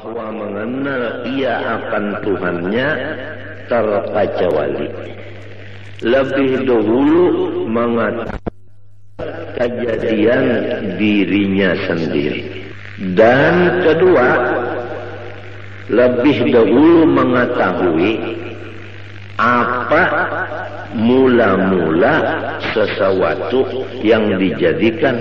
bahwa mengenal ia akan Tuhannya terkecuali. Lebih dahulu mengatakan kejadian dirinya sendiri. Dan kedua, lebih dahulu mengetahui apa mula-mula sesuatu yang dijadikan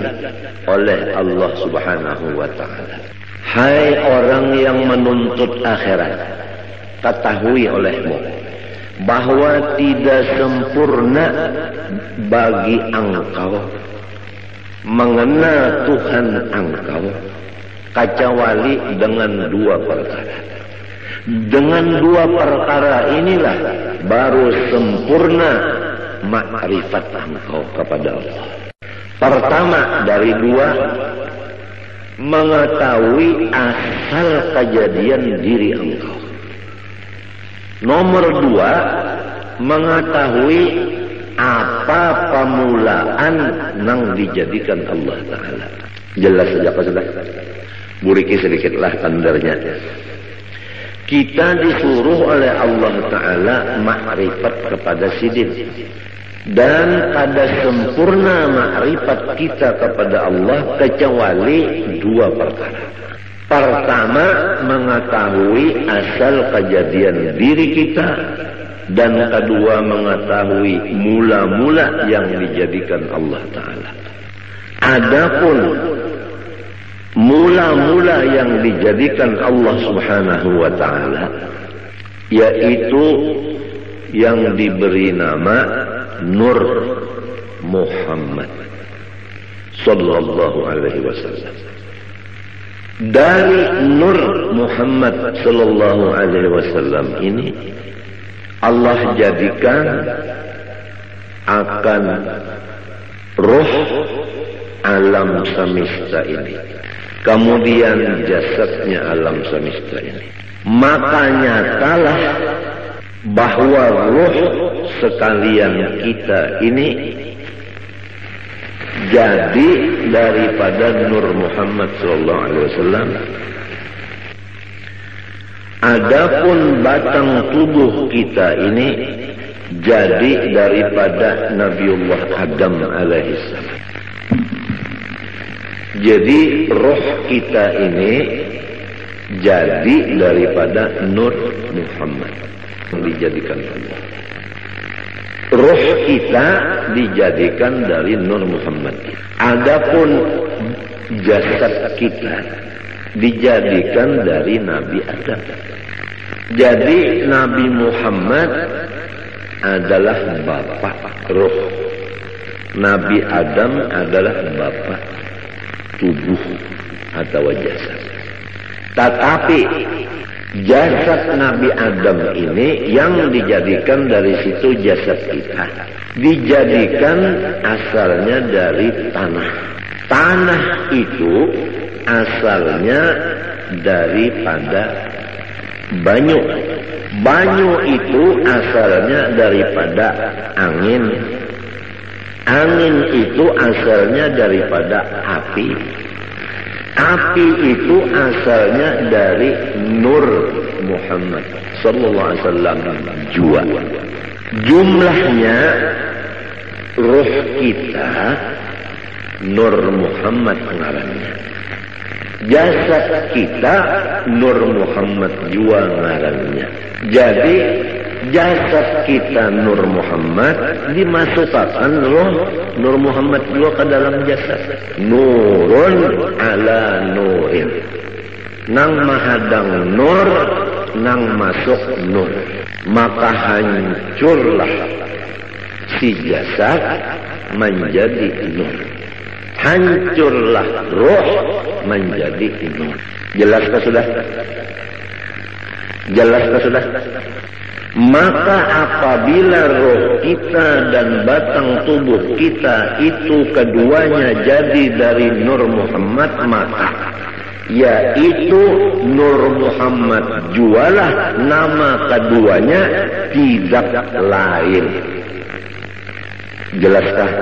oleh Allah Subhanahu wa ta'ala. Hai orang yang menuntut akhirat, ketahui olehmu bahwa tidak sempurna bagi engkau mengenal Tuhan engkau kecuali dengan dua perkara. Dengan dua perkara inilah baru sempurna makrifat engkau kepada Allah. Pertama dari dua, mengetahui asal kejadian diri engkau. Nomor dua, mengetahui apa pemulaan yang dijadikan Allah Ta'ala. Jelas saja apa sudah? Buriki sedikitlah tandarnya. Kita disuruh oleh Allah Ta'ala makrifat kepada sidin. Dan ada sempurna makrifat kita kepada Allah kecuali dua perkara. Pertama, mengetahui asal kejadian diri kita. Dan kedua, mengetahui mula-mula yang dijadikan Allah Ta'ala. Adapun mula-mula yang dijadikan Allah Subhanahu wa ta'ala, yaitu yang diberi nama Nur Muhammad sallallahu alaihi wasallam. Dari Nur Muhammad sallallahu alaihi wasallam ini Allah jadikan akan roh alam semesta ini, kemudian jasadnya alam semesta ini. Maka nyatalah bahwa roh sekalian kita ini jadi daripada Nur Muhammad sallallahu alaihi wasallam. Adapun batang tubuh kita ini jadi daripada Nabiullah Adam alaihissalam. Jadi roh kita ini jadi daripada Nur Muhammad yang dijadikan Allah. Roh kita dijadikan dari Nur Muhammad. Adapun jasad kita dijadikan dari Nabi Adam. Jadi Nabi Muhammad adalah bapak roh, Nabi Adam adalah bapak tubuh atau jasad. Tetapi jasad Nabi Adam ini yang dijadikan dari situ jasad kita, dijadikan asalnya dari tanah. Tanah itu asalnya daripada banyu. Banyu itu asalnya daripada angin. Angin itu asalnya daripada api. Api itu asalnya dari Nur Muhammad sallallahu alaihi wasallam jua. Jumlahnya roh kita Nur Muhammad ngarannya. Jasad kita Nur Muhammad jua ngarannya. Jadi jasad kita Nur Muhammad dimasukkan roh Nur Muhammad juga ke dalam jasad. Nurun ala nurin. Nang mahadang nur, nang masuk nur. Maka hancurlah si jasad menjadi nur. Hancurlah roh menjadi nur. Jelaskah sudah? Jelaskah sudah? Maka apabila roh kita dan batang tubuh kita itu keduanya jadi dari Nur Muhammad, maka yaitu Nur Muhammad jualah nama keduanya tidak lain. Jelaskah?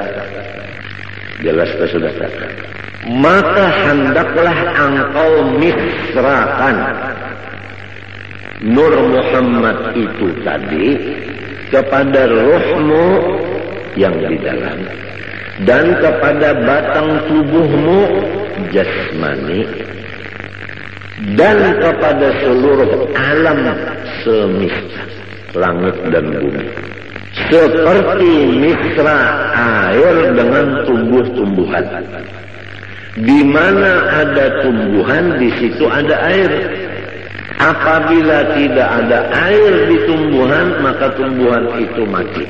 Jelaskah sudah? maka hendaklah engkau misrakan Nur Muhammad itu tadi kepada ruhmu yang di dalam dan kepada batang tubuhmu jasmani dan kepada seluruh alam semesta langit dan bumi, seperti misra air dengan tumbuh-tumbuhan. Di mana ada tumbuhan, di situ ada air. Apabila tidak ada air di tumbuhan, maka tumbuhan itu mati.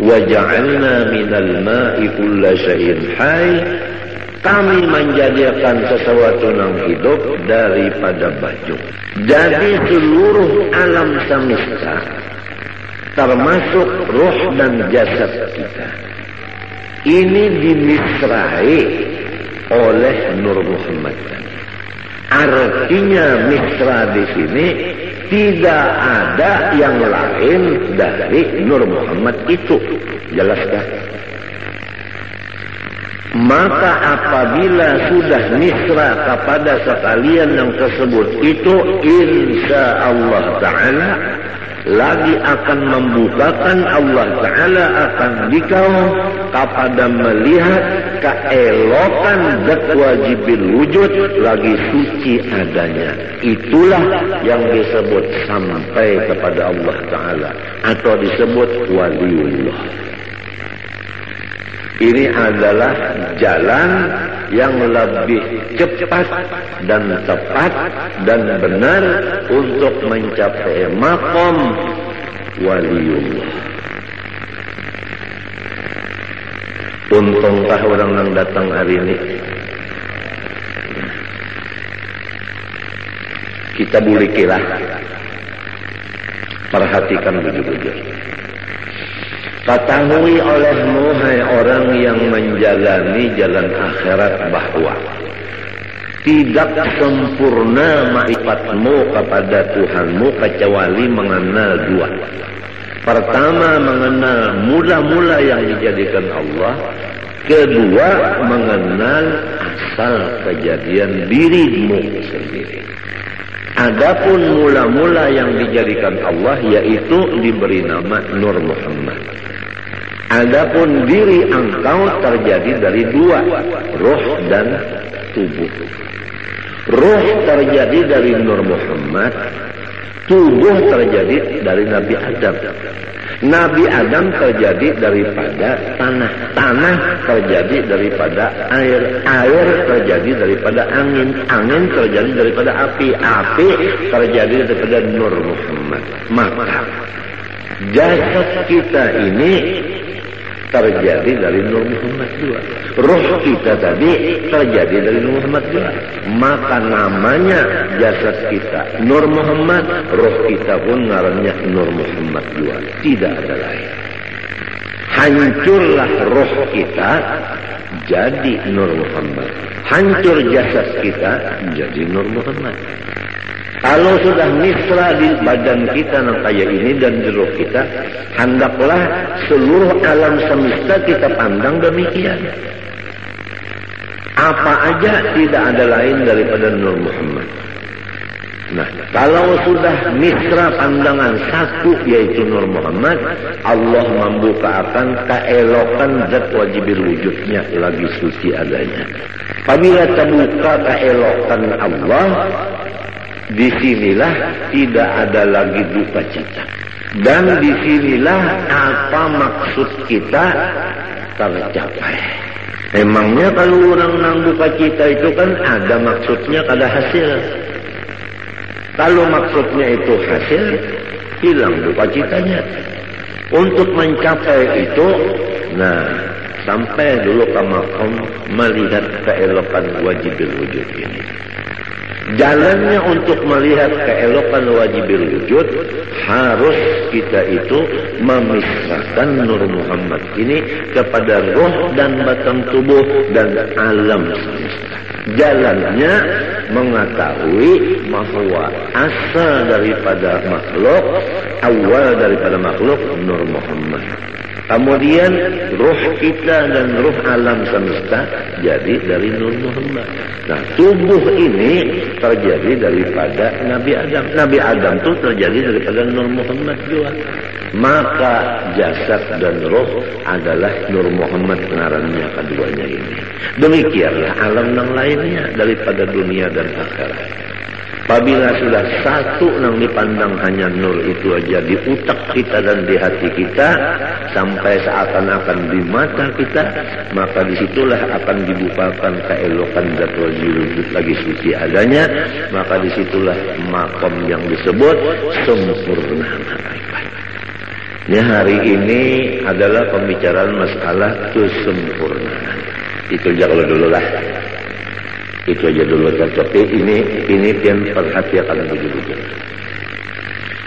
Wa ja'alna minal ma'i kulla syai'in hayy. Kami menjadikan sesuatu yang hidup daripada baju. Jadi seluruh alam semesta, termasuk ruh dan jasad kita, ini dimisrai oleh Nur Muhammad. Artinya misra di sini tidak ada yang lain dari Nur Muhammad itu. Jelaskah? Maka apabila sudah misra kepada sekalian yang tersebut itu, insya Allah Ta'ala lagi akan membukakan, Allah Ta'ala akan dikau kepada melihat keelokan zat wajibil wujud lagi suci adanya. Itulah yang disebut sampai kepada Allah Ta'ala atau disebut waliullah. Ini adalah jalan yang lebih cepat dan tepat dan benar untuk mencapai maqam waliullah. Untungkah orang yang datang hari ini? Kita bulikilah, perhatikan bujur-bujur. Ketahui olehmu, hai orang yang menjalani jalan akhirat, bahwa tidak sempurna ma'rifatmu kepada Tuhanmu kecuali mengenal dua. Pertama, mengenal mula-mula yang dijadikan Allah. Kedua, mengenal asal kejadian dirimu sendiri. Adapun mula-mula yang dijadikan Allah, yaitu diberi nama Nur Muhammad. Adapun diri engkau terjadi dari dua, ruh dan tubuh. Ruh terjadi dari Nur Muhammad, tubuh terjadi dari Nabi Adam. Nabi Adam terjadi daripada tanah, tanah terjadi daripada air, air terjadi daripada angin, angin terjadi daripada api, api terjadi daripada Nur Muhammad. Maka jasad kita ini terjadi dari Nur Muhammad juga. Ruh kita tadi terjadi dari Nur Muhammad juga. Maka namanya jasad kita Nur Muhammad, ruh kita pun ngarannya Nur Muhammad juga. Tidak ada lain. Hancurlah ruh kita jadi Nur Muhammad. Hancur jasad kita jadi Nur Muhammad. Kalau sudah misra di badan kita yang kayak ini dan di ruh kita, hendaklah seluruh alam semesta kita pandang demikian. Apa aja tidak ada lain daripada Nur Muhammad. Nah, kalau sudah misra pandangan satu yaitu Nur Muhammad, Allah membukakan keelokan zat wajibil wujudnya lagi suci adanya. Apabila terbuka keelokan Allah, disinilah tidak ada lagi duka cita. Dan disinilah apa maksud kita tercapai. Emangnya kalau orang nang duka cita itu kan ada maksudnya, ada hasil. Kalau maksudnya itu hasil, hilang duka citanya. Untuk mencapai itu, nah, sampai dulu ke maqam melihat keelokan wajibil wujud ini. Jalannya untuk melihat keelokan wajibil wujud, harus kita itu memisahkan Nur Muhammad ini kepada roh dan batang tubuh dan alam semesta. Jalannya mengetahui bahwa asal daripada makhluk, awal daripada makhluk Nur Muhammad. Kemudian ruh kita dan ruh alam semesta jadi dari Nur Muhammad. Nah, tubuh ini terjadi daripada Nabi Adam. Nabi Adam itu terjadi daripada Nur Muhammad juga. Maka jasad dan ruh adalah Nur Muhammad ngarannya keduanya ini. Demikianlah alam yang lainnya daripada dunia dan akhirat. Apabila sudah satu yang dipandang hanya nur itu aja di utak kita dan di hati kita, sampai seakan-akan di mata kita, maka disitulah akan dibukakan keelokan zat wujud lagi suci adanya, maka disitulah makom yang disebut sempurna ma'rifat. Ini hari ini adalah pembicaraan masalah kesempurnaan. Itu aja kalau dulu lah. Itu aja dulu, tapi ini pian perhatikan begitu.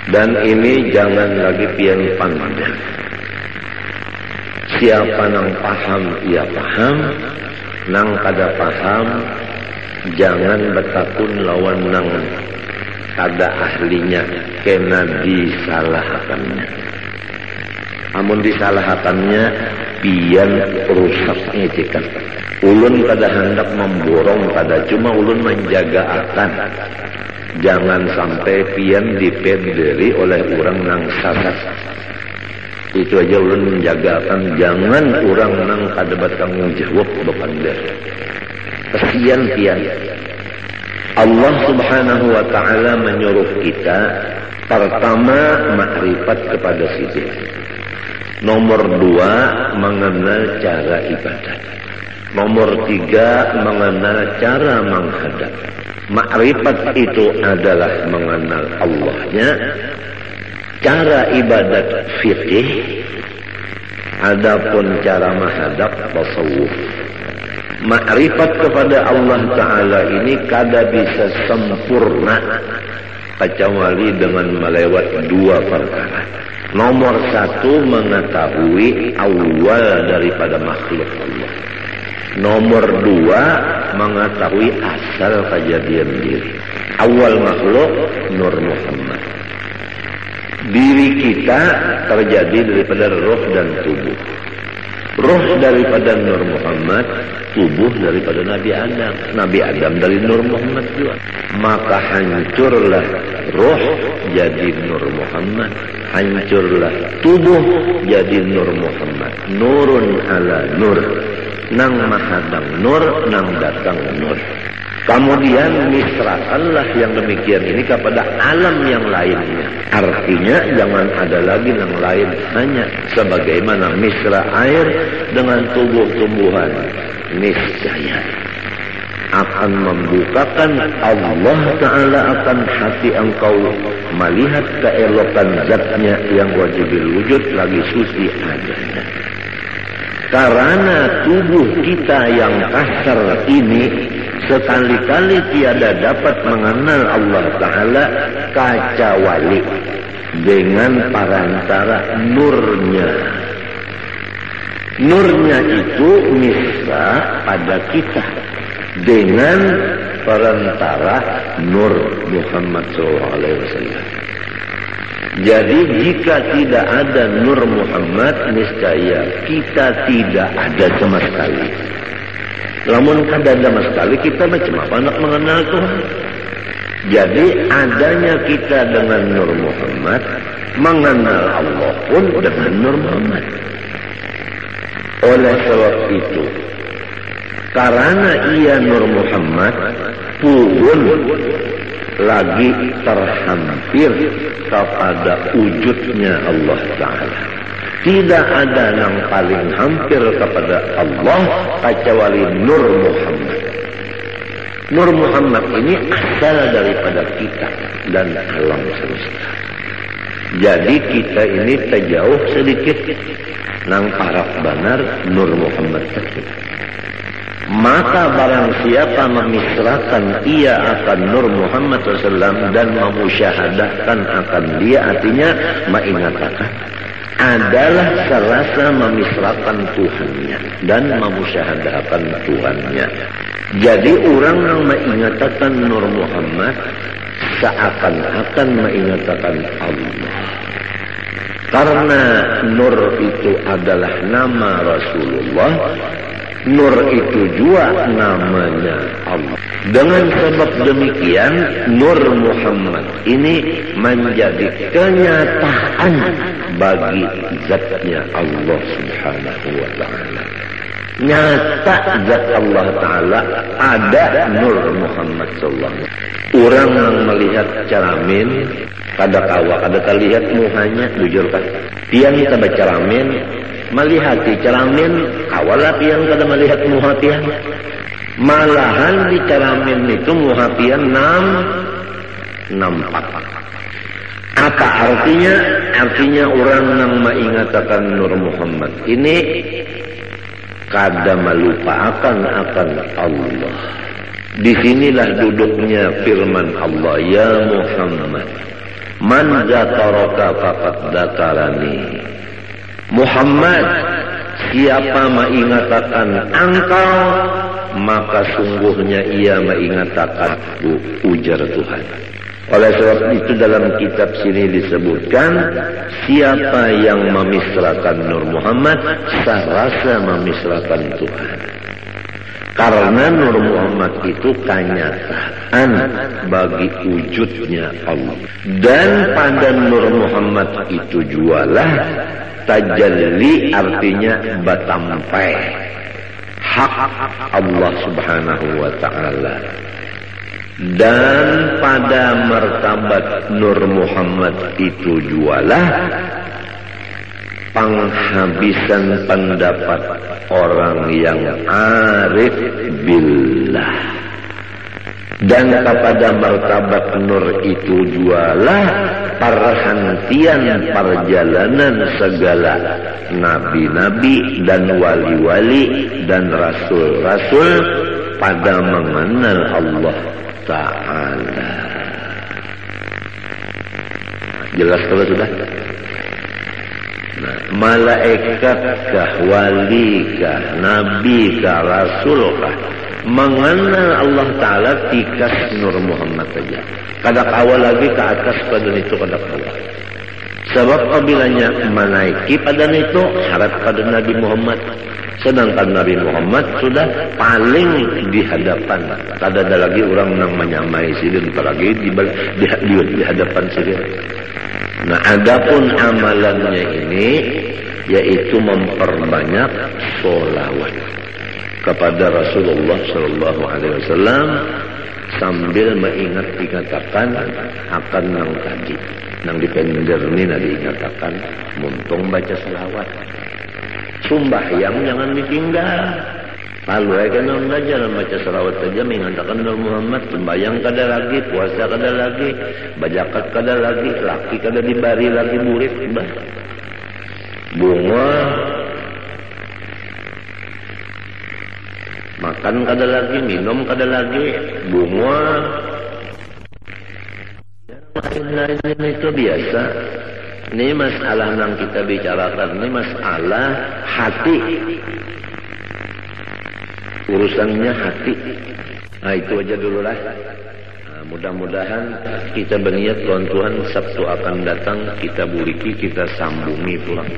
Dan ini jangan lagi pian pandang. Siapa nang paham, ia paham. Nang kada paham, jangan bertakun lawan nang kada ahlinya, kena disalahkannya. Amun disalahkannya, pian rusaknya cekan. Ulun kada hendak memborong, kada cuma ulun menjaga akan. Jangan sampai pian dipederi oleh orang nang sasat. Itu aja ulun menjaga akan. Jangan orang nang kada bertanggung jawab bepandai. Kesian pian. Allah Subhanahu wa ta'ala menyuruh kita pertama makrifat kepada sisi. Nomor 2 mengenal cara ibadat. Nomor 3 mengenal cara menghadap. Makrifat itu adalah mengenal Allahnya. Cara ibadat fikih. Adapun cara menghadap tasawuf. Makrifat kepada Allah Ta'ala ini kada bisa sempurna kecuali dengan melewat 2 perkara. Nomor 1 mengetahui awal daripada makhluk Allah. Nomor 2 mengetahui asal kejadian diri. Awal makhluk Nur Muhammad. Diri kita terjadi daripada roh dan tubuh. Roh daripada Nur Muhammad, tubuh daripada Nabi Adam. Nabi Adam dari Nur Muhammad juga. Maka hancurlah roh jadi Nur Muhammad. Hancurlah tubuh jadi Nur Muhammad. Nurun ala nur. Nang mahadang nur, nang datang nur. Kemudian misrakanlah yang demikian ini kepada alam yang lainnya. Artinya jangan ada lagi yang lain, hanya sebagaimana misra air dengan tumbuh-tumbuhan. Niscaya akan membukakan Allah Ta'ala akan hati engkau melihat keelokan zatnya yang wajibil wujud lagi suci adanya. Karena tubuh kita yang kasar ini sekali-kali tiada dapat mengenal Allah Ta'ala kecuali dengan perantara nurnya. Nurnya itu misra pada kita dengan perantara Nur Muhammad SAW. Jadi jika tidak ada Nur Muhammad, niscaya kita tidak ada sama sekali. Namun kada ada sama sekali, kita macam apa nak mengenal Tuhan? Jadi adanya kita dengan Nur Muhammad, mengenal Allah pun dengan Nur Muhammad. Oleh sebab itu, karena ia Nur Muhammad pun lagi terhampir kepada wujudnya Allah Ta'ala. Tidak ada yang paling hampir kepada Allah kecuali Nur Muhammad. Nur Muhammad ini asal daripada kita dan alam semesta. Jadi kita ini terjauh sedikit nang paraf benar Nur Muhammad tersebut. Maka barang siapa memisrakan ia akan Nur Muhammad SAW dan memusyahadahkan akan dia, artinya mengingatakan, adalah serasa memisrakan Tuhannya dan memusyahadahkan Tuhannya. Jadi orang yang mengingatakan Nur Muhammad seakan-akan mengingatakan Allah. Karena Nur itu adalah nama Rasulullah, Nur itu juga namanya Allah. Dengan sebab demikian, Nur Muhammad ini menjadi kenyataan bagi zatnya Allah Subhanahu wa ta'ala. Nyata zat Allah Ta'ala ada Nur Muhammad sallallahu. Orang yang melihat ceramin kada kawa, kada terlihat muhanya, bujur kan? Pian kita berceramin, melihat di ceramin, kawalah pian kada melihat muha pian. Malahan di ceramin itu muha pian nampak. Apa artinya? Artinya orang yang mengingatkan Nur Muhammad ini kada melupakan akan Allah. Disinilah duduknya firman Allah, ya Muhammad, man zakaraka faqad zakarani. Muhammad, siapa mengingatkan engkau, maka sungguhnya ia mengingatkan aku, ujar Tuhan. Oleh sebab itu dalam kitab sini disebutkan, siapa yang memisrakan Nur Muhammad, serasa memisrakan Tuhan. Karena Nur Muhammad itu kenyataan bagi wujudnya Allah. Dan pada Nur Muhammad itu jualah tajalli, artinya batampai hak Allah Subhanahu wa ta'ala. Dan pada martabat Nur Muhammad itu jualah penghabisan pendapat orang yang arif billah. Dan kepada martabat Nur itu jualah perhentian perjalanan segala nabi-nabi dan wali-wali dan rasul-rasul pada mengenal Allah Ta'ala. Jelas kalau sudah? Nah, malaikatkah, walikah, nabikah, rasulkah, mengenal Allah Ta'ala tikas Nur Muhammad saja. Kada kawal lagi ke atas pada itu, kada kawal. Sebab apabila menaiki pada itu syarat pada Nabi Muhammad. Sedangkan Nabi Muhammad sudah paling di hadapan. Kada ada lagi orang yang menyamai sidin, apalagi di hadapan sidin. Nah, adapun amalannya ini yaitu memperbanyak sholawat kepada Rasulullah Sallallahu Alaihi Wasallam sambil mengingat dikatakan akan nang tadi, nang dipender ini diingatakan muntung baca selawat. Sumbahyang jangan ditinggal. Lalu aja nang belajar baca selawat saja mengatakan Nur Muhammad. Sembahyang kada lagi, puasa kada lagi, bajakat kada lagi, laki kada dibari lagi murid. Bunga makan kada lagi, minum kada lagi, bunga lain-lain itu biasa. Ini masalah yang kita bicarakan, ini masalah hati. Urusannya hati. Nah, itu aja dulu lah. Nah, mudah-mudahan kita berniat Tuhan Sabtu akan datang, kita buriki, kita sambungi pulang.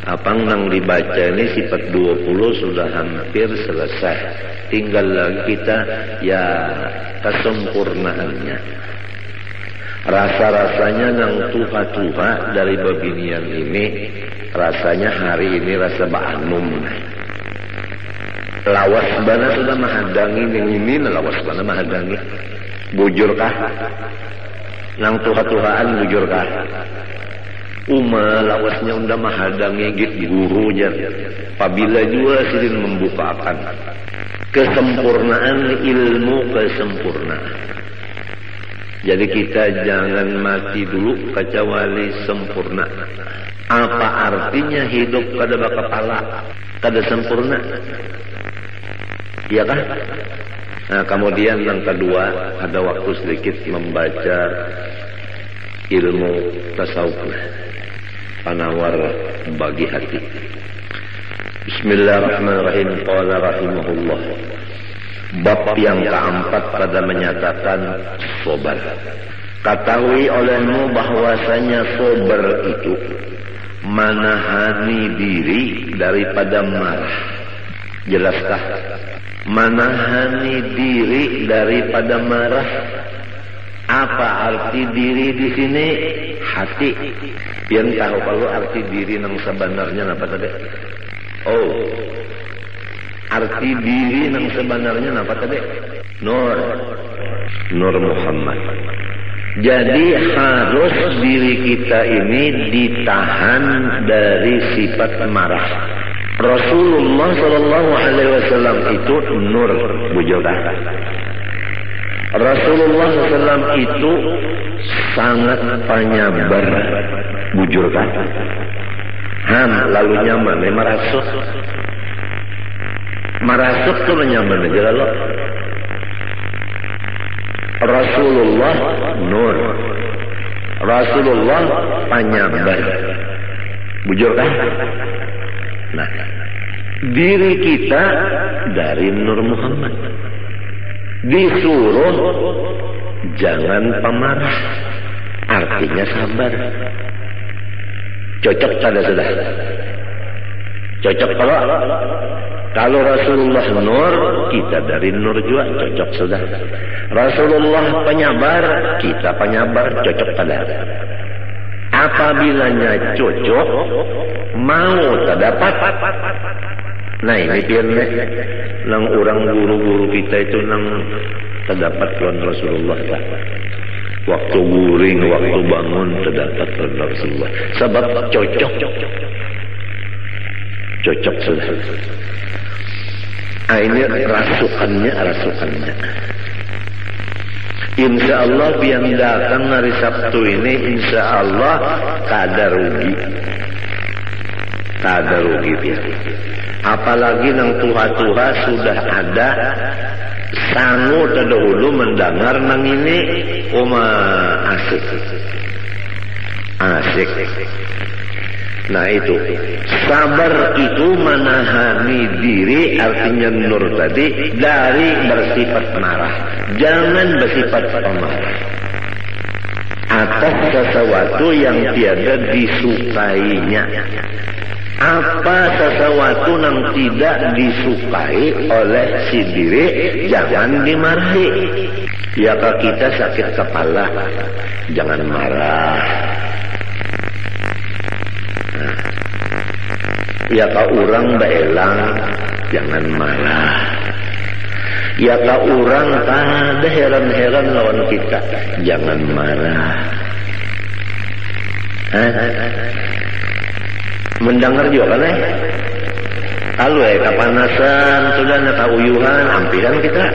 Apa yang dibaca ini sifat 20 sudah hampir selesai. Tinggal lagi kita ya kesempurnaannya. Rasa-rasanya yang tuha-tuha dari babinian ini, rasanya hari ini rasa ba'anum. Lawas bana sudah mahadangi yang ini, lawas bana mahadangi. Bujurkah? Nang tuha-tuhaan bujurkah? Lawasnya udah mahadangi git guru jar. Apabila juga sidin membukakan kesempurnaan ilmu, kesempurnaan. Jadi kita jangan mati dulu kecuali sempurna. Apa artinya hidup kada bakapala, kada sempurna? Iya kan? Nah, kemudian yang kedua, ada waktu sedikit membaca ilmu tasawuf, penawar bagi hati. Bismillahirrahmanirrahim. Qala rahimahullah. Bab yang keempat pada menyatakan sobar. Ketahui olehmu bahwasanya sabar itu menahani diri daripada marah. Jelaskah? Menahani diri daripada marah. Apa arti diri di sini? Hati. Yang tahu kalau arti diri yang sebenarnya apa tadi? Oh, arti diri yang sebenarnya apa tadi? Nur Muhammad. Jadi harus diri kita ini ditahan dari sifat marah. Rasulullah Shallallahu Alaihi Wasallam itu nur bujokan. Rasulullah SAW itu sangat penyabar, bujur kan? Lalu nyaman, marasuk tuh nyaman aja lalu. Rasulullah nur, Rasulullah penyabar, bujur kan? Nah, diri kita dari Nur Muhammad. Disuruh jangan pemarah, artinya sabar. Cocok tada sudah. Cocok kalau Rasulullah nur, kita dari nur juga cocok sudah. Rasulullah penyabar, kita penyabar, cocok tada. Apabilanya cocok, mau terdapat. Nah ini biarnya nang orang guru-guru kita itu nang terdapat lawan Rasulullah lah. Waktu guring, waktu bangun terdapat lawan Rasulullah. Sebab cocok sudah. Ini rasukannya. Insya Allah biar datang hari Sabtu ini, insya Allah kada rugi biar. Apalagi nang tuha-tuha sudah ada sangu terdahulu mendengar nang ini asik. Nah itu sabar itu menahani diri, artinya nur tadi, dari bersifat marah. Jangan bersifat pemarah atas sesuatu yang tiada disukainya. Apa sesuatu yang tidak disukai oleh si diri, jangan dimarahi. Ya kalau kita sakit kepala, jangan marah. Ya kalau orang beelang, jangan marah. Ya kalau orang ada heran-heran lawan kita, jangan marah. Mendengar juga kan kalau kepanasan sudah nak uyuhan ampiran kita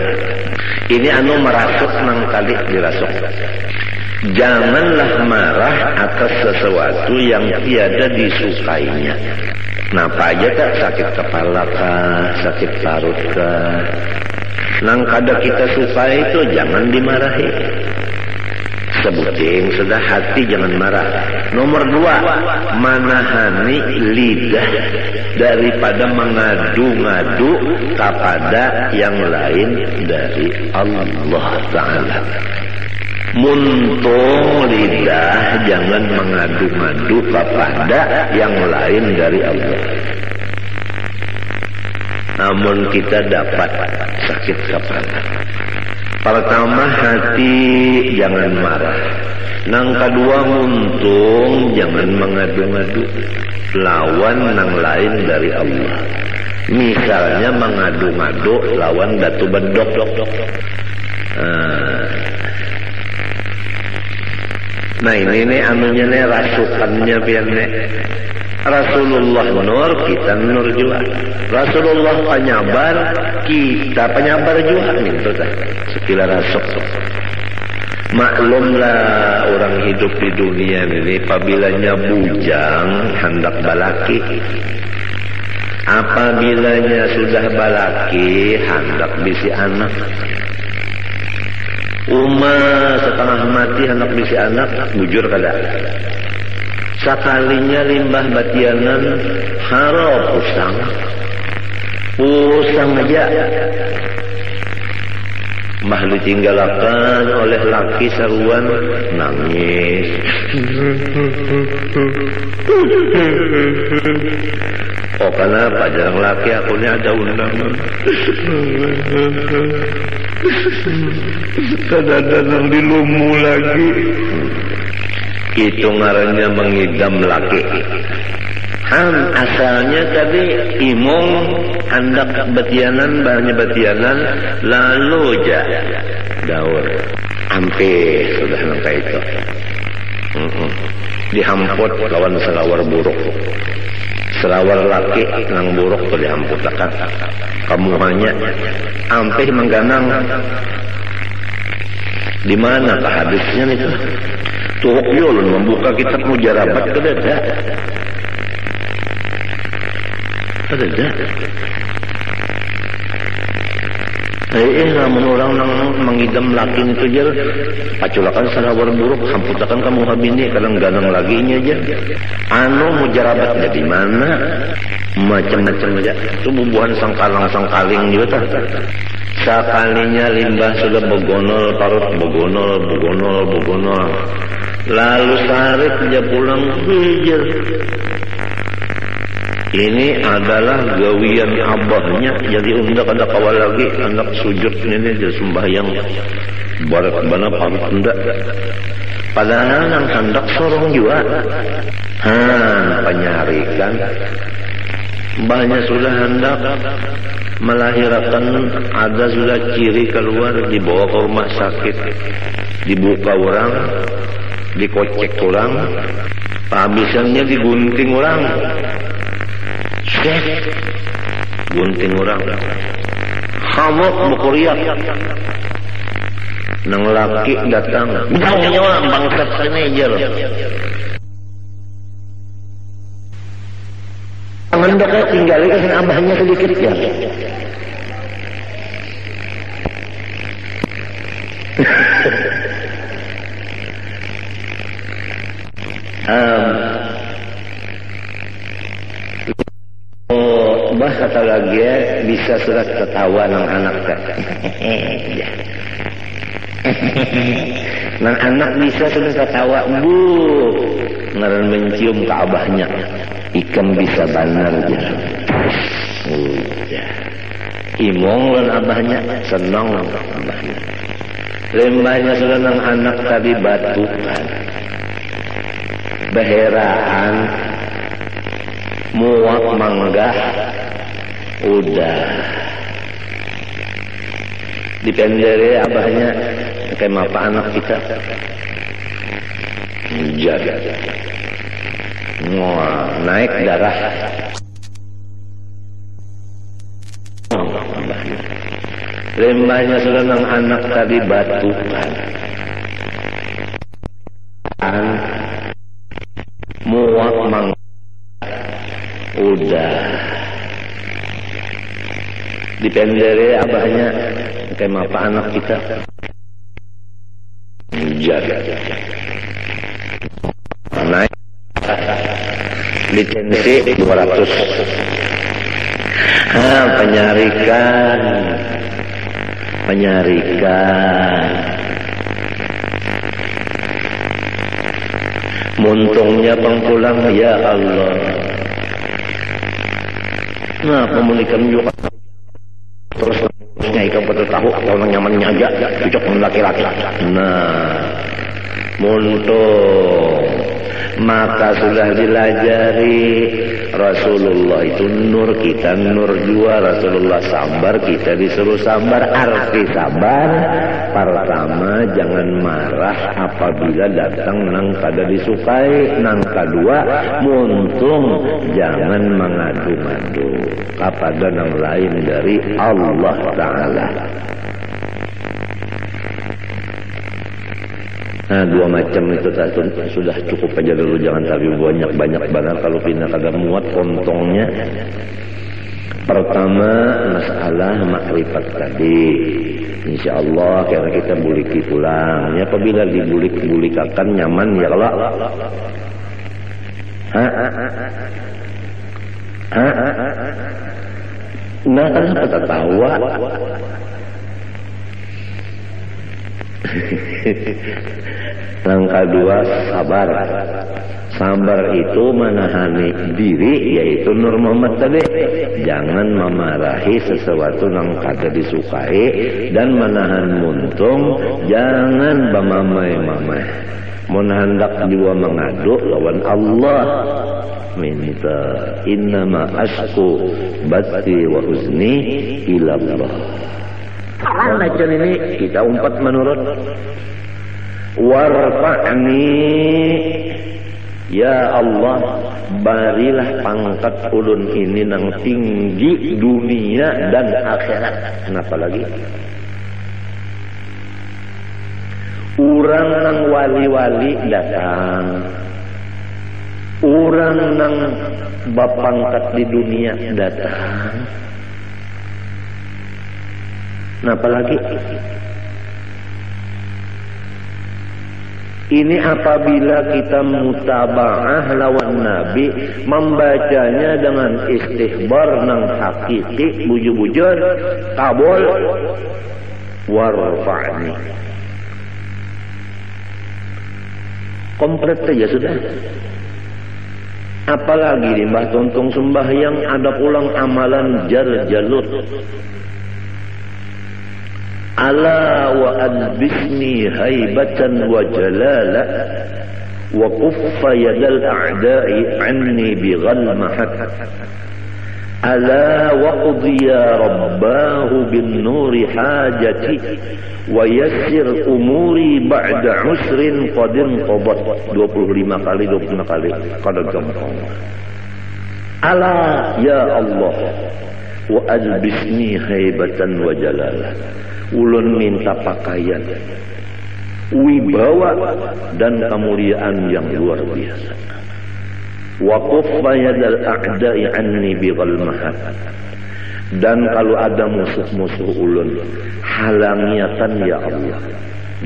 ini merasuk nang kali dirasuk. Janganlah marah atas sesuatu yang tiada disukainya. Napa aja tak sakit kepala kah, sakit parut kah, nang kada kita suka itu jangan dimarahi. Sebuting sudah hati jangan marah. Nomor 2, menahani lidah daripada mengadu-ngadu kepada yang lain dari Allah Ta'ala. Muntung lidah jangan mengadu-ngadu kepada yang lain dari Allah. Namun kita dapat sakit kepala. Pertama hati jangan marah. Nang kedua muntung jangan mengadu-ngadu lawan nang lain dari Allah. Misalnya mengadu-ngadu lawan datu bedok. Nah ini anunya nih rasukannya biarnya. Rasulullah nur, kita nur juga. Rasulullah penyabar, kita penyabar juga. Gitu dah. Sekila rasuk. Maklumlah orang hidup di dunia ini, apabila bujang hendak balaki. Apabila sudah balaki hendak bisi anak. Setengah mati hendak bisi anak, bujur kada. Sekalinya limbah batianan harap pusang aja. mah ditinggalakan oleh laki saruan nangis. Oh kenapa jarang laki aku ini ada undangan. Kadang-kadang dilumu lagi. Itu ngarannya mengidam laki. Asalnya tadi imong hendak betianan banyak betianan lalu aja daur ampe sudah sampai itu dihamput lawan selawar buruk selawar laki nang buruk tuh dihamput akan kamu hanya ampe mengganang di mana hadisnya itu tuhuk yulun membuka kitab mujarabat ke dada ada. Namun orang nang mengidam laki itu aja paculakan selawar buruk hamputakan kamu habini kadang ganang laginya aja anu mujarabat jadi mana macam-macam aja itu bubuhan sangkaling juga tak sekalinya limbah sudah begonol parut begonol lalu sarit dia pulang hijir. Ini adalah gawian abahnya. Jadi undak ada kawal lagi anak sujud ini dia sembahyang barat bana parut undak. Padahal nang hendak sorong juga. Penyarikan. Mbahnya sudah hendak melahirkan ada sudah ciri keluar dibawa ke rumah sakit. Dibuka orang, dikocek orang, habisannya digunting orang. Gunting orang hamuk mukuriak nang laki datang nyawa bangsat sini aja loh mendeknya tinggal ikan abahnya sedikit ya bah kata lagi bisa surat ketawa nang anak teh. Nang anak bisa sudah ketawa bu ngaran mencium ke abahnya ikan bisa banar aja. Imong lan abahnya senang abahnya. Lembahnya sudah nang anak tadi batukan. Beheraan muak manggah udah dipendere abahnya kayak apa anak kita jaga naik darah lembahnya sudah nang anak tadi batukan muak manggah udah dipendere abahnya kayak apa anak kita jaga naik lisensi 200 penyarikan muntungnya pengpulang ya Allah. Nah, pemulikan juga terus ikan pada tahu kalau nyamannya aja cocok dengan laki-laki. Nah, muntung maka sudah dilajari Rasulullah itu nur kita nur jua Rasulullah sabar kita disuruh sabar arti sabar pertama jangan marah apabila datang nang kada disukai nang kedua muntung jangan mengadu-madu kepada nang lain dari Allah Ta'ala. Nah, dua macam itu sudah cukup aja dulu, jangan tapi banyak banget kalau pindah kagak muat kontongnya. Pertama masalah makrifat tadi, insya Allah karena kita buliki pulang. Ya apabila dibulik-bulikakan nyaman ya kalau. Nah kenapa tertawa? Langkah kedua, sabar. Sabar itu menahani diri, yaitu Nur Muhammad tadi. Jangan memarahi sesuatu yang kada disukai, dan menahan muntung, jangan bamamai-mamai. Mun hendak jiwa mengadu lawan Allah, minta innama asku bati wa huzni ila Allah. Macam ini kita umpat menurut warfa'ni, ya Allah, barilah pangkat ulun ini nang tinggi dunia dan akhirat. Kenapa lagi? Urang nang wali-wali datang, urang nang bapangkat di dunia datang. Kenapa lagi? Ini apabila kita mutaba'ah lawan Nabi, membacanya dengan istihbar nang hakiki, bujur-bujur, kabul, warfa'ni. Komplit saja sudah. Apalagi di Mbah Tuntung sembahyang ada pulang amalan jar-jalut. Ala wa adbisni haibatan wa jalala wa kuffa yadal a'da'i anni bighalmahat. Ala wa qudhiya rabbahu bin nuri hajati wa yassir umuri ba'da usrin qadin qabat. 25 kali kada gampang. Ala ya Allah wa adbisni haibatan wa jalala. Ulun minta pakaian, wibawa dan kemuliaan yang luar biasa. Wa kuffa yadal a'da'i anni bighalmahat. Dan kalau ada musuh-musuh ulun, halangiatan ya Allah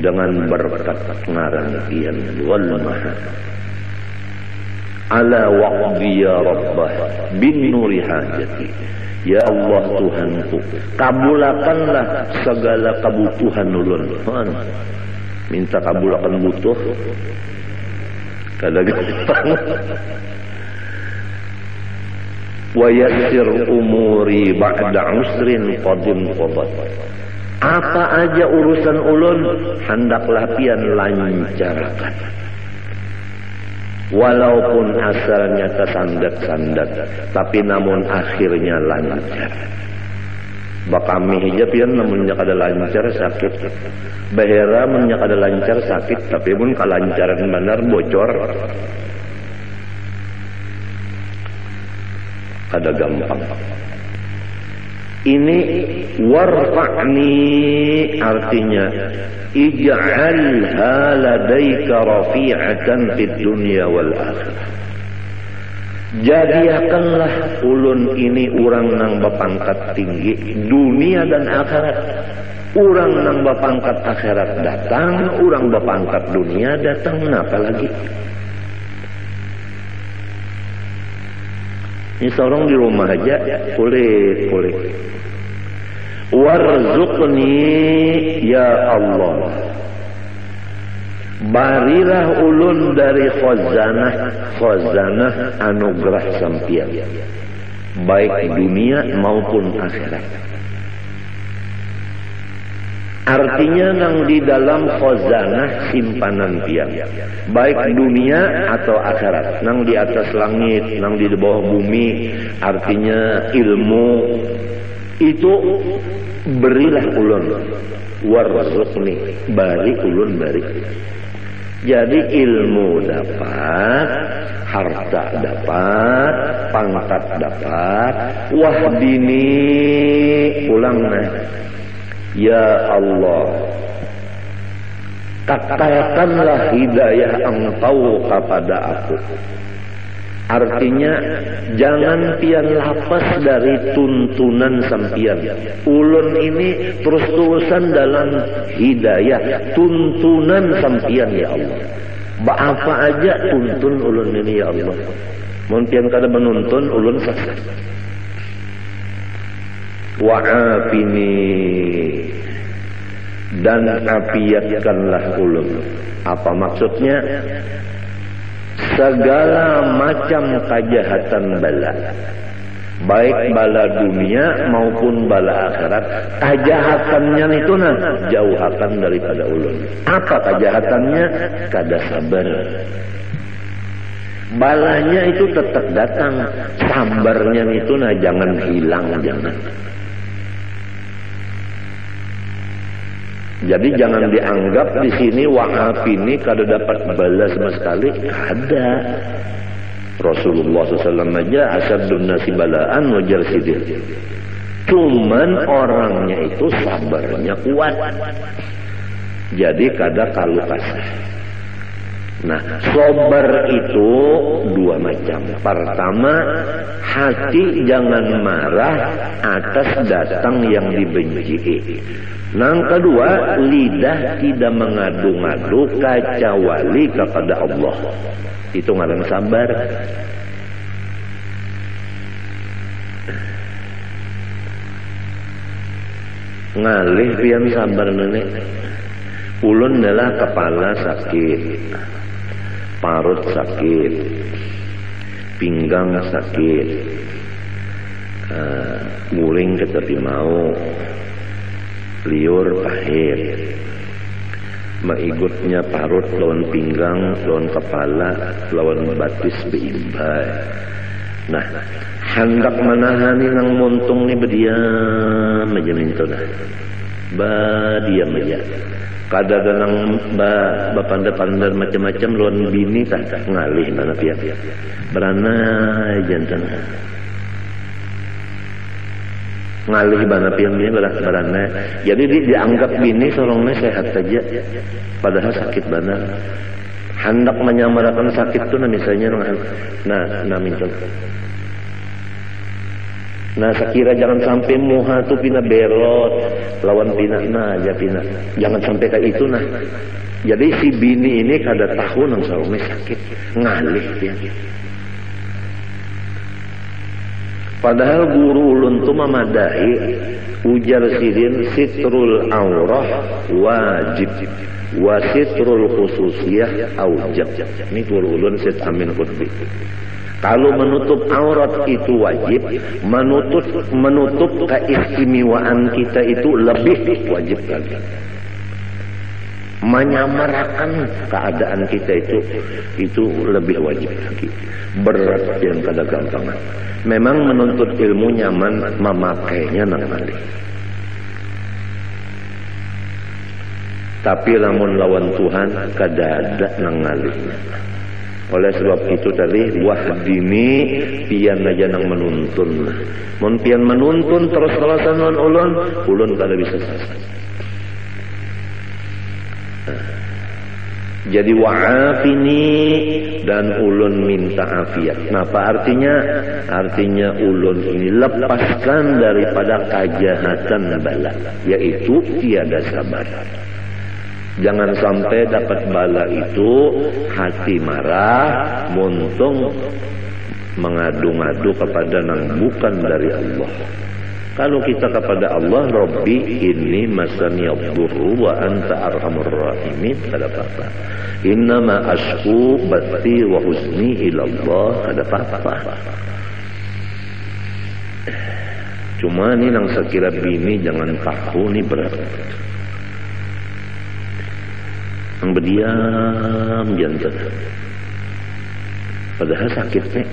dengan berkat ngarangian ghalmahat. Ala waqdi ya rabbah bin nuri hajati. Ya Allah Tuhanku, kabulakanlah segala kebutuhan ulun. Minta kabulakan butuh kada gampang. Wa yassir umuri ba'da usrin qadin qadat. Apa aja urusan ulun hendaklah pian lancarkan. Walaupun asalnya tersandat-sandat, tapi namun akhirnya lancar. Bakami hijab pian namunnya kada lancar sakit. Bahera munnya kada lancar sakit, tapi pun kalancaran benar bocor. Kada gampang. Ini warfa'ni artinya ij'alha ladaika rafi'atan fid dunya wal akhirah. Jadikanlah ulun ini urang nang bapangkat tinggi dunia dan akhirat. Urang nang bapangkat akhirat datang, urang bapangkat dunia datang. Apa lagi? Ini seorang di rumah aja kulit. Warzuqni ya Allah, barilah ulun dari khazanah anugerah sampian, baik dunia maupun akhirat. Artinya nang di dalam khazanah simpanan pian, baik dunia atau akhirat, nang di atas langit, nang di bawah bumi, artinya ilmu itu berilah ulun. Warzuqni, bari ulun bari. Jadi ilmu dapat, harta dapat, pangkat dapat, wahdini ulangna. Ya Allah, katakanlah hidayah Engkau kepada aku. Artinya jangan pian lapas dari tuntunan sampian. Ulun ini terus-terusan dalam hidayah, tuntunan sampian ya Allah. Apa aja tuntun ulun ini ya Allah. Mun pian kada menuntun ulun sesat. Wa'afini dan apiatkanlah ulun. Apa maksudnya? Segala macam kejahatan bala, baik bala dunia maupun bala akhirat, kejahatannya itu jauhakan daripada ulun. Apa kejahatannya? Kada sabar. Balanya itu tetap datang, sabarnya itu jangan hilang, jangan. Jadi jangan dianggap di sini wa'afini kada dapat bala sama sekali. Ada. Rasulullah SAW aja asyadun nasi balaan wajar sidir. Cuman orangnya itu sabarnya kuat. Jadi kada kalu kasah. Nah, sabar itu dua macam. Pertama, hati jangan marah atas datang yang dibenci. Yang kedua, lidah tidak mengadu-ngadu kecuali kepada Allah. Itu ngaran sabar. Ngalih pian sabar nenek. Ulun adalah kepala sakit, parut sakit, pinggang sakit, guling tetapi mau, liur pahit, maigutnya parut lawan pinggang, lawan kepala, lawan batis beimbai. Nah, hendak menahani nang muntung ni berdiam aja minta dah, diam aja. Kadang-kadang bapanda-panda macam-macam lawan bini tak ngalih mana pihak beranai jantan ngalih mana pihak ini beranai. Jadi dianggap bini sorongnya sehat saja padahal sakit benar. Hendak menyamarakan sakit tu misalnya minta. Nah, sekira jangan sampai muha tu pina berot lawan pina aja pina. Jangan sampai kayak itu nah. Jadi si bini ini kada tahu nang sarungnya sakit, ngalih dia. Padahal guru ulun tu mamadahi ujar sidin sitrul aurah wajib wa sitrul khususiyah aujab. Ini guru ulun Syed Amin Qutbi. Kalau menutup aurat itu wajib, menutup keistimewaan kita itu lebih wajib lagi. Menyamarakan keadaan kita itu lebih wajib lagi. Berat yang kada gampang. Memang menuntut ilmu nyaman, memakainya nang malih. Tapi lamun lawan Tuhan kada ada nang ngalihnya. Oleh sebab itu tadi wahdini pian aja nang menuntun. Mun pian menuntun terus-terusan ulun kada bisa selesai. Jadi wa'afini dan ulun minta afiat. Nah, apa artinya? Artinya ulun ini lepaskan daripada kejahatan bala, yaitu tiada sabar. Jangan sampai dapat bala itu hati marah, muntung mengadu-ngadu kepada nang bukan dari Allah. Kalau kita kepada Allah, Rabbi inni masani yadurru wa anta arhamur rahimin, kada apa-apa. Innama ashku bathi wa huzni ilallah, kada apa-apa. Cuma ni nang sekira bini jangan tahu ni berat. Yang berdiam jantan padahal sakitnya.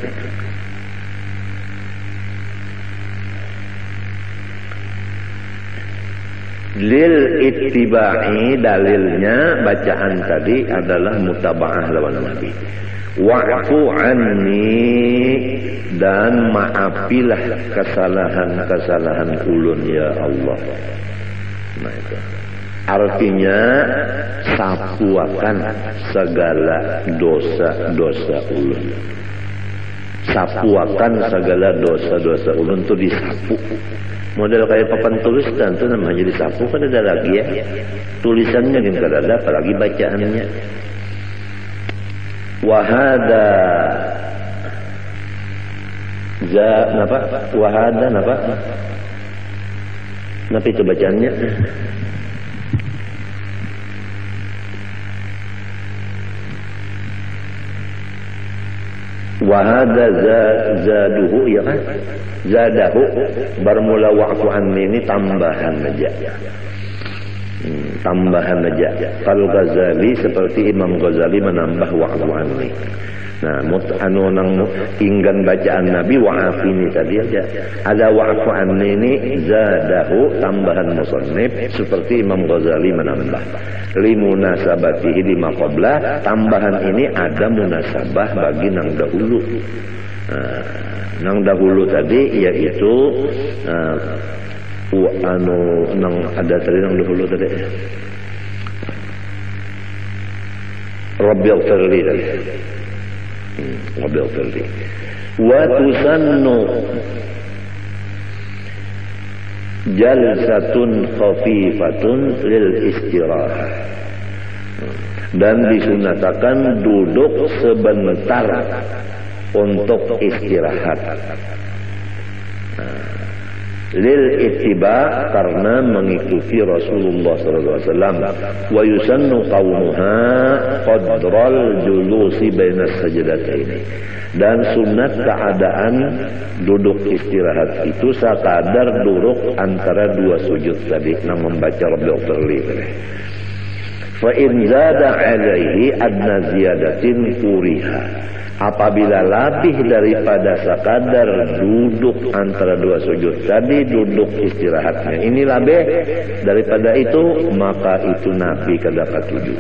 Lil ittiba'i, dalilnya bacaan tadi adalah mutaba'ah lawan Nabi. Wa'fu anni, dan maafilah kesalahan-kesalahan ulun ya Allah. Nah itu artinya sapuakan segala dosa-dosa ulun. Sapuakan segala dosa-dosa ulun itu disapu. Model kayak papan tulis dan itu namanya disapu, kan ada lagi ya. Tulisannya kan kada ada, apalagi bacaannya. Wahada Wahada napa itu bacaannya? Wa hadza zaduhu ya kan? Zadahu bermula wa'fu anni ini tambahan aja. Tambahan aja. Kalau Ghazali seperti Imam Ghazali menambah wa'fu anni. Nah, nang inggan bacaan Nabi wa'afini tadi aja. Ada wa'fu anni ini zadahu tambahan musannif seperti Imam Ghazali menambah. Limunasabatihi lima qabla, tambahan ini ada munasabah bagi nang dahulu. Nang dahulu tadi yaitu nang ada tadi nang dahulu tadi. Rabbil firli tadi. Rabbil firli. Wa tusannu jalsatun khafifatun lil istirahah. Dan disunatakan duduk sebentar untuk istirahat. Lil ittiba karena mengikuti Rasulullah SAW. Wa yusannu qawmuha qadral julusi bainas sajdataini. Dan sunat keadaan duduk istirahat itu sekadar duduk antara dua sujud tadi, nah membaca Rabbil firli. Fa in zada alaihi adna ziyadatin kuriha. Apabila lebih daripada sekadar duduk antara dua sujud tadi, duduk istirahatnya ini lebih daripada itu, maka itu Nabi kada katuju.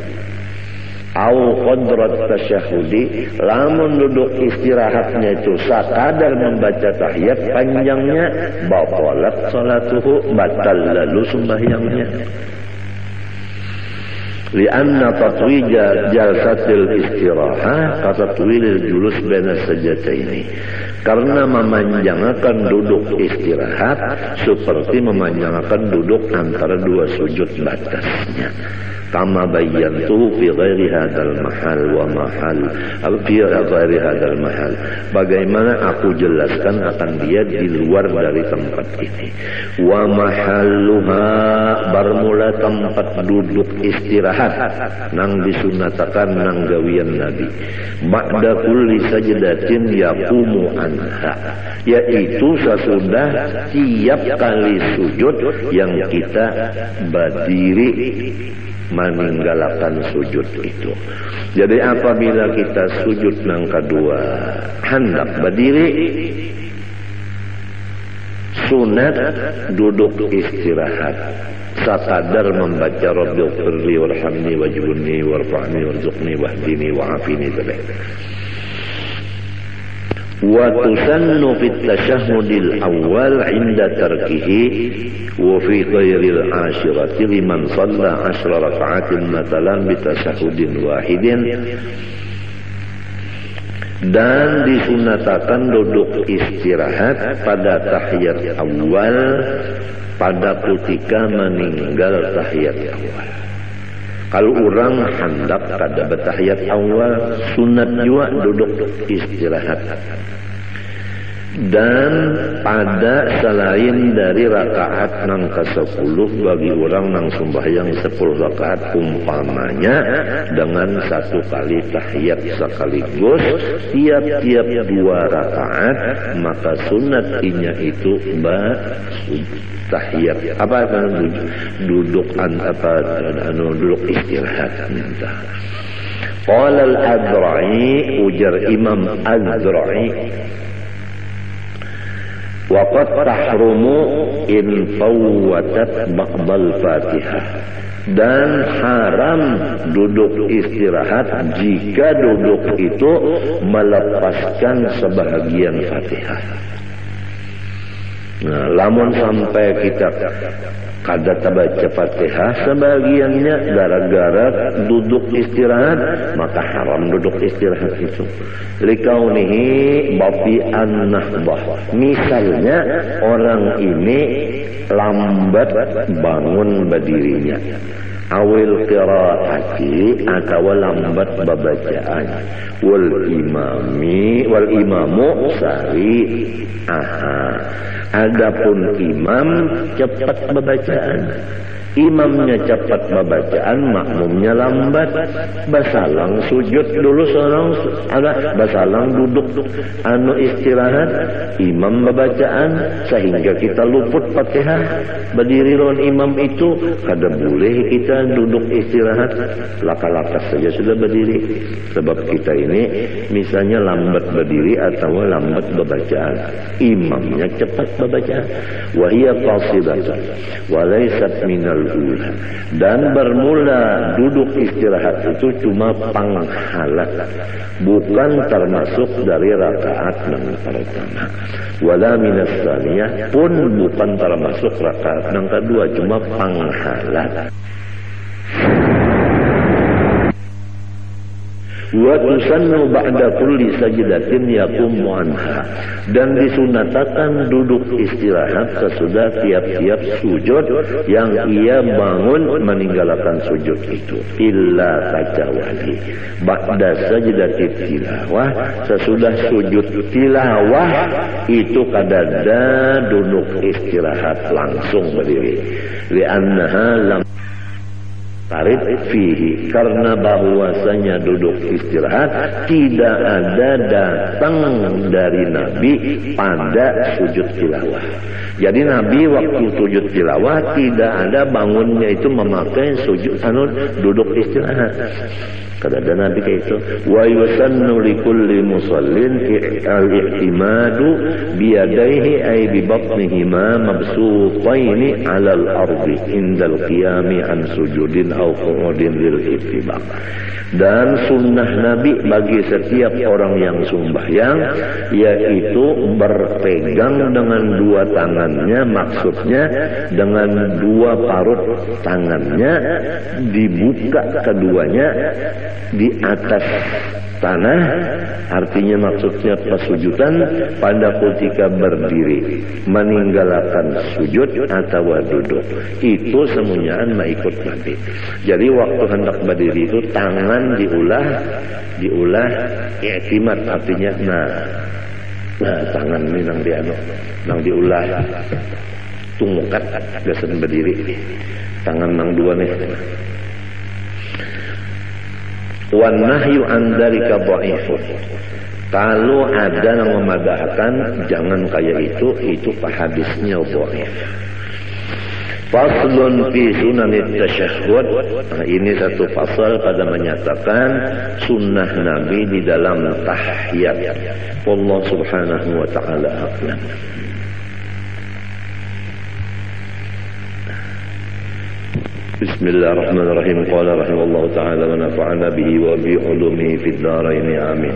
Au qadrat tasyahudi, lamun duduk istirahatnya itu sekadar membaca tahiyat panjangnya, batalat salatuhu, batal lalu sembahyangnya. Lianna tatwija jalsatil istirahah katatwilil julus baina sajdataini. Karena memanjangkan duduk istirahat seperti memanjangkan duduk antara dua sujud batasnya. Kama bayyantu fi ghairi hadzal mahal wa mahal fi ghairi hadzal mahal. Bagaimana aku jelaskan akan dia di luar dari tempat ini. Wa mahalluha bermula tempat duduk istirahat nang disunatakan nang gawian Nabi. Ba'da kulli sajdatin yaqumu anha, yaitu sesudah tiap kali sujud yang kita berdiri meninggalkan sujud itu. Jadi apabila kita sujud nang kedua hendak berdiri, sunat duduk istirahat sekadar membaca Rabbil firli warhamni wajburni warfa'ni warzuqni wahdini wa'afini tadi. Wa tusannu fit tasyahhudil awal 'inda tarkihi wa fi ghairil ashirati liman shalla 10 raka'atin matalan bi tasyahhudin wahidin. Dan disunatakan duduk istirahat pada tahiyat awal pada ketika meninggal tahiyat awal. Kalau orang hendak kada bertahiyat awal, sunat juga duduk istirahat. Dan pada selain dari rakaat nang ke-10 bagi orang nang sembahyang 10 rakaat umpamanya dengan satu kali tahiyat sekaligus tiap-tiap 2 rakaat, maka sunatnya itu tahiyat duduk duduk istirahat. Qala al-Adra'i, ujar Imam Adra'i, waqad tahrumu in fawwatat ba'dal Fatihah. Dan haram duduk istirahat jika duduk itu melepaskan sebahagian Fatihah. Nah, lamun sampai kita kada baca Fatihah sebagiannya gara-gara duduk istirahat, maka haram duduk istirahat itu. Likaunihi bafi'an nahbah. Misalnya orang ini lambat bangun berdirinya, awil qiraati atau lambat babacaan, wal imamu sari. Adapun imam cepat babacaan, Imamnya cepat bacaan, makmumnya lambat. Basalang sujud dulu seorang, basalang duduk istirahat. Imam bacaan sehingga kita luput Fatihah. Berdiri lawan imam itu kada boleh kita duduk istirahat. Laka-laka saja sudah berdiri. Sebab kita ini misalnya lambat berdiri atau lambat bacaan. Imamnya cepat bacaan. Wa hiya qasidatun wa laysat minal ula. Dan bermula duduk istirahat itu cuma panghalat, bukan termasuk dari rakaat yang pertama. Wala minas tsaniyah pun bukan termasuk rakaat yang kedua, cuma panghalat. Wa tusannu ba'da kulli sajdatin yaqumu anha. Dan disunatakan duduk istirahat sesudah tiap-tiap sujud yang ia bangun meninggalkan sujud itu. Illa kecuali ba'da sajdatit tilawah, sesudah sujud tilawah itu kadada duduk istirahat langsung berdiri. Li'annaha lam tarid fihi, karena bahwasanya duduk istirahat tidak ada datang dari Nabi pada sujud tilawah. Jadi Nabi waktu sujud tilawah tidak ada bangunnya itu memakai sujud duduk istirahat. Kada ada Nabi kayak itu. Wa yusannu likulli musallin al-i'timadu biyadaihi ay bi batnihima mabsutaini 'ala al-ardi indal qiyami an sujudin aw qu'udin lil ittibaq. Dan sunnah Nabi bagi setiap orang yang sembahyang yaitu berpegang dengan dua tangannya, maksudnya dengan dua parut tangannya dibuka keduanya di atas tanah, artinya maksudnya pesujudan pada ketika berdiri, meninggalkan sujud atau duduk. Itu semuanya ikut Nabi. Jadi waktu hendak berdiri itu tangan diulah i'timad, artinya nah tangan ini nang diulah tungkat gasan berdiri, tangan nang dua nih. Wan nahyu an dzalika dhaifun. Kalau ada yang memadahkan jangan kayak itu hadisnya dhaif. Faslun fi sunanit tasyahhud. Nah, ini satu pasal pada menyatakan sunnah Nabi di dalam tahiyat. Allah Subhanahu wa taala a'lam. Bismillahirrahmanirrahim. Qala rahimallahu ta'ala wa nafa'ana bihi wa bi ulumihi fid dharain amin.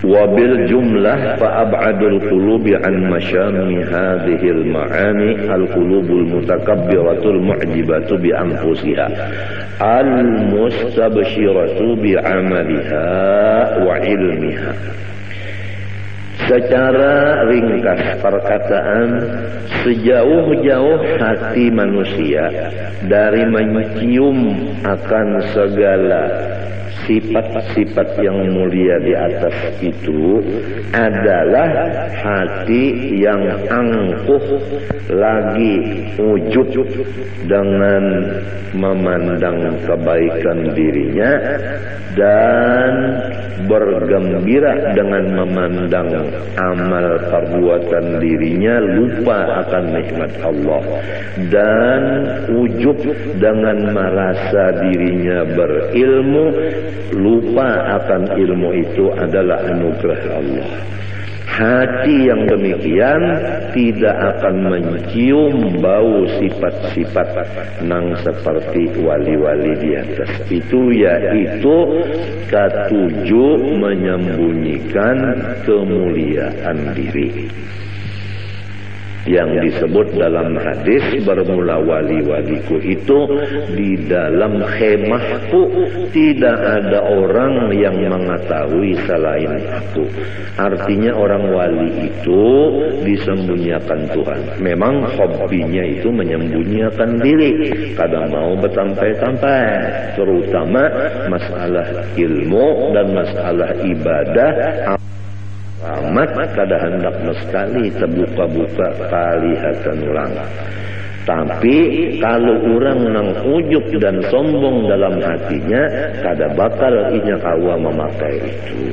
Wa bil jumlah fa ab'adul qulubi an masyami hadhihi al ma'ani al qulubul mutakabbiratul mu'jibatu bi anfusiha al mustabshiratu bi 'amaliha wa ilmiha. Secara ringkas perkataan, sejauh-jauh hati manusia dari mencium akan segala sifat-sifat yang mulia di atas itu adalah hati yang angkuh lagi ujub dengan memandang kebaikan dirinya dan bergembira dengan memandang amal perbuatan dirinya, lupa akan nikmat Allah, dan ujub dengan merasa dirinya berilmu, lupa akan ilmu itu adalah anugerah Allah. Hati yang demikian tidak akan mencium bau sifat-sifat nang seperti wali-wali di atas itu, yaitu ketujuh menyembunyikan kemuliaan diri yang disebut dalam hadis, bermula wali-waliku itu di dalam khemahku tidak ada orang yang mengetahui selain aku. Artinya orang wali itu disembunyikan Tuhan. Memang hobinya itu menyembunyikan diri, kadang mau bersampai-sampai, terutama masalah ilmu dan masalah ibadah amat kada hendak sekali terbuka-buka kelihatan orang. Tapi kalau orang nang ujub dan sombong dalam hatinya, kada bakal inya kawa memakai itu.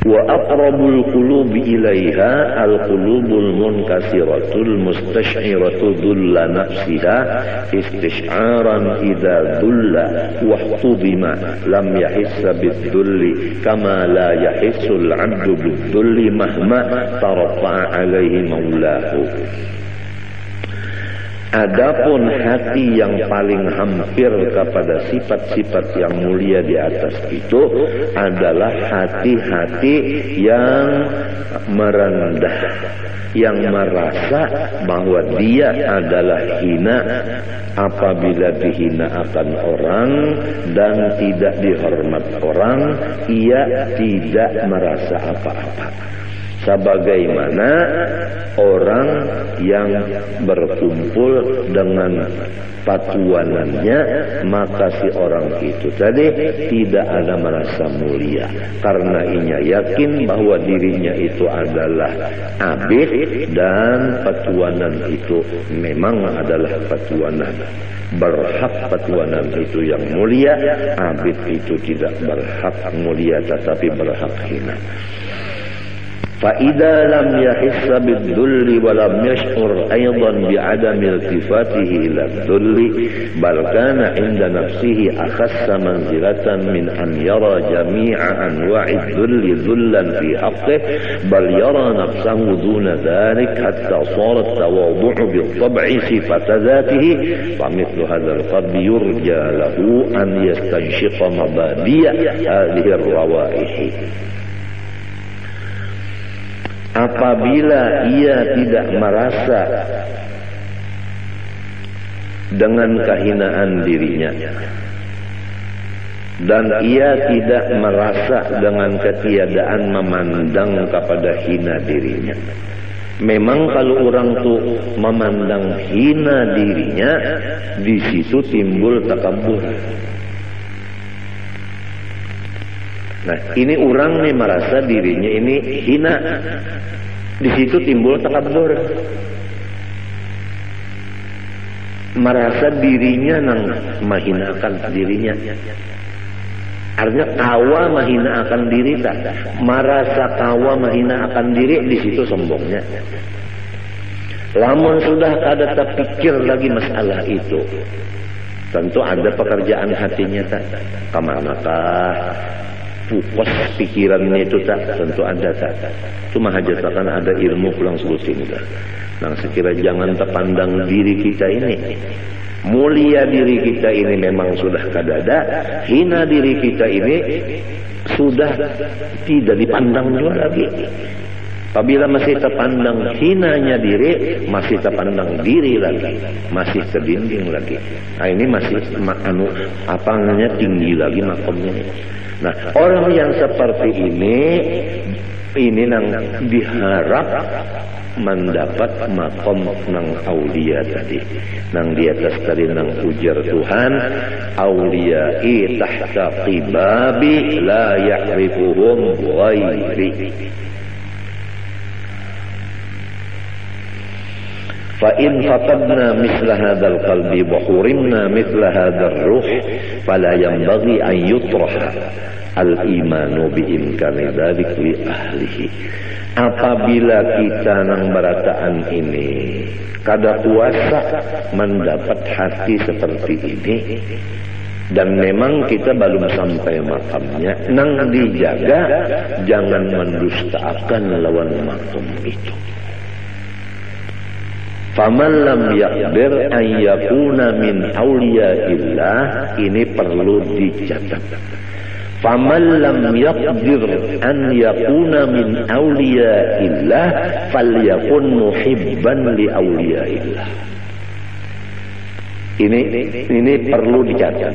Wa aqrabul qulubi ilaiha al-qulubul munkasiratul mustash'iratu dhulla nafsiha istish'aran idza dhulla wa hudima lam yahissa bidhulli kama la yahissul 'abdu bidhulli mahma tarafa'a 'alaihi maulahu. Adapun hati yang paling hampir kepada sifat-sifat yang mulia di atas itu adalah hati-hati yang merendah, yang merasa bahwa dia adalah hina apabila dihina akan orang dan tidak dihormat orang, ia tidak merasa apa-apa. Sebagaimana orang yang berkumpul dengan patuanannya, maka si orang itu tadi tidak ada merasa mulia karena ia yakin bahwa dirinya itu adalah abid dan patuanan itu memang adalah patuanan. Berhak patuanan itu yang mulia, abid itu tidak berhak mulia tetapi berhak hina. فإذا لم يحس بالذل ولم يشعر أيضا بعدم التفاته إلى الذل بل كان عند نفسه أخس منزلة من أن يرى جميع أنواع الذل ذلا في حقه بل يرى نفسه دون ذلك حتى صار التواضع بالطبع صفة ذاته فمثل هذا القلب يرجى له أن يستنشق مبادئ هذه الروائح. Apabila ia tidak merasa dengan kehinaan dirinya dan ia tidak merasa dengan ketiadaan memandang kepada hina dirinya. Memang kalau orang tuh memandang hina dirinya, di situ timbul takabur. Nah, ini orang nih merasa dirinya ini hina. Di situ timbul takabur. Merasa dirinya nang mahinakan dirinya. Artinya kawa mahina akan diri tak. Merasa kawa mahina akan diri, di situ sombongnya. Lamun sudah kada terpikir lagi masalah itu, tentu ada pekerjaan hatinya tak. Kemanakah pupus pikirannya itu tak, tentu ada tak. Cuma hajatakan ada ilmu pulang sebutin tak. Nah, sekira jangan terpandang diri kita ini. Mulia diri kita ini memang sudah kadada, hina diri kita ini sudah tidak dipandang juga lagi. Apabila masih terpandang hinanya diri, masih terpandang diri lagi, masih terdinding lagi. Nah, ini masih apa namanya tinggi lagi makamnya. Nah, orang yang seperti ini nang diharap mendapat makom nang aulia tadi, nang di atas tadi nang ujar Tuhan, auliyai tahta qibabi la ya'rifuhum ghairi. فإن فقدنا مثل هذا القلب وحرمنا مثل هذا الروح فلا ينبغي أن يطرح الإيمان بإمكان ذلك لأهله. Apabila kita nang berataan ini kada kuasa mendapat hati seperti ini, dan memang kita belum sampai makamnya, nang dijaga jangan mendustakan lawan makam itu. Faman lam yaqdir an yakuna min awliyaillah, ini perlu dicatat. Faman lam yaqdir an yakuna min awliyaillah falyakun muhibban li awliyaillah. Ini perlu dicatat.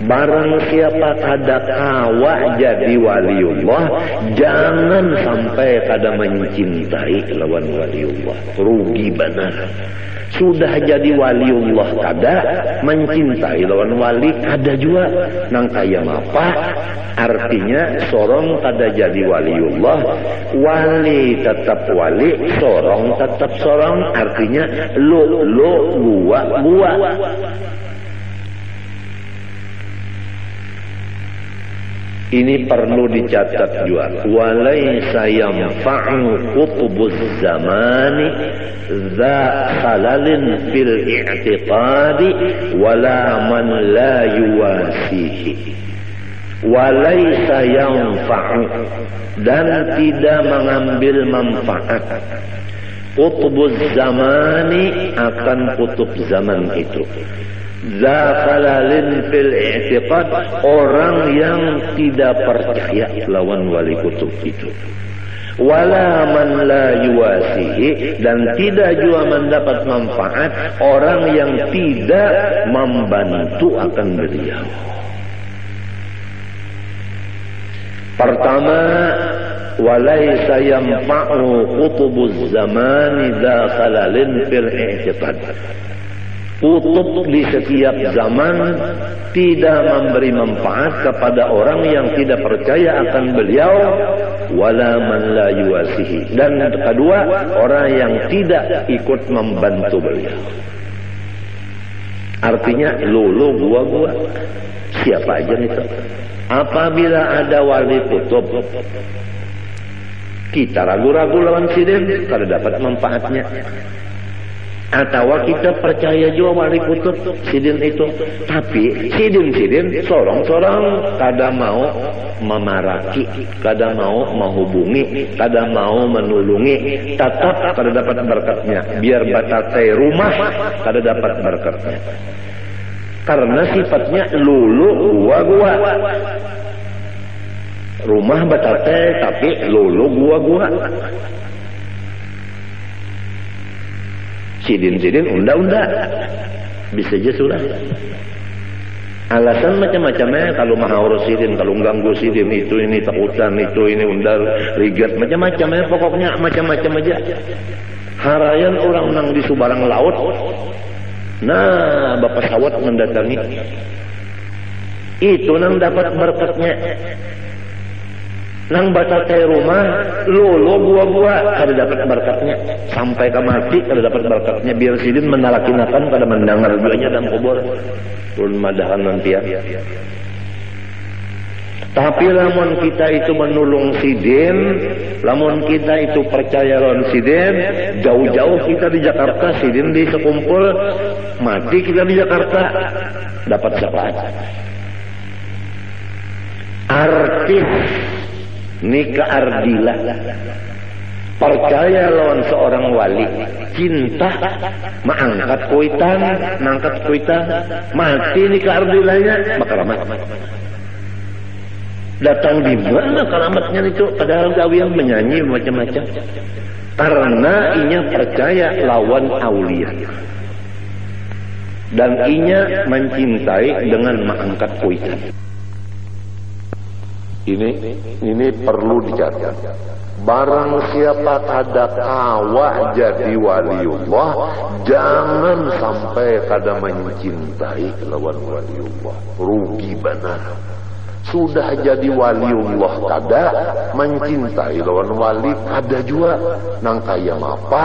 Barang siapa kada kawa jadi waliullah, jangan sampai kada mencintai lawan waliullah. Rugi benar. Sudah jadi waliullah kada mencintai lawan wali kada juga. Nang kaya apa? Artinya sorong kada jadi waliullah, wali tetap wali, sorong tetap sorong. Artinya lo gua. Ini perlu dicatat juga. Walaysa yanfa'u qutbuz zamani za khalalin fil i'tiqadi wala man la yuwasihi. Walaysa yanfa'u, dan tidak mengambil manfaat qutbuz zamani akan kutub zaman itu. Zakhalalin fil i'tiqad, orang yang tidak percaya lawan wali kutub itu. Wala man la yuwasihi, dan tidak juga mendapat manfaat orang yang tidak membantu akan beliau. Pertama, walaysa yanfa'u qutubuz zamani zakhalalin fil i'tiqad. Kutub di setiap zaman tidak memberi manfaat kepada orang yang tidak percaya akan beliau, wala man la yuwasihi, dan kedua orang yang tidak ikut membantu beliau. Artinya lulu gua siapa aja itu. Apabila ada wali kutub kita ragu-ragu lawan sidin, kada dapat manfaatnya. Atau kita percaya juga wali kutub sidin itu, tapi sidin sorong-sorong kada mau memaraki, kada mau menghubungi, kada mau menulungi, tetap kada dapat berkatnya. Biar batate rumah kada dapat berkatnya, karena sifatnya lulu gua. Rumah batate tapi lulu gua. Sidin unda bisa aja sudah. Alasan macam-macamnya, kalau maha urus sidin, kalau ganggu sidin itu, ini takutan itu, ini undar rigat, macam-macamnya, pokoknya macam-macam aja. Harayan orang nang di subarang laut, nah bapak sawat mendatangi, itu nang dapat berkatnya. Nang bacatai rumah, lolo gua kada dapat berkatnya. Sampai ke mati kada dapat berkatnya. Biar sidin menalakinakan kada mendengar duanya dalam kubur. Ulun madahan nanti ya. Tapi lamun kita itu menulung sidin, lamun kita itu percaya lawan sidin, jauh-jauh kita di Jakarta, sidin di sekumpul, mati kita di Jakarta, dapat syafaat. Artis nikah ardilah, percaya lawan seorang wali, cinta, mangkat kuitan, mati nikah ardilahnya, makaramat. Datang di mana karamatnya itu? Padahal gawian menyanyi macam-macam. Karena inya percaya lawan aulia, dan inya mencintai dengan mangkat kuitan. Ini perlu dicatat. Barang siapa kada kawa jadi waliullah, jangan sampai kada mencintai lawan waliullah. Rugi benar. Sudah jadi waliullah kada mencintai lawan wali kada juga. Nang kaya apa?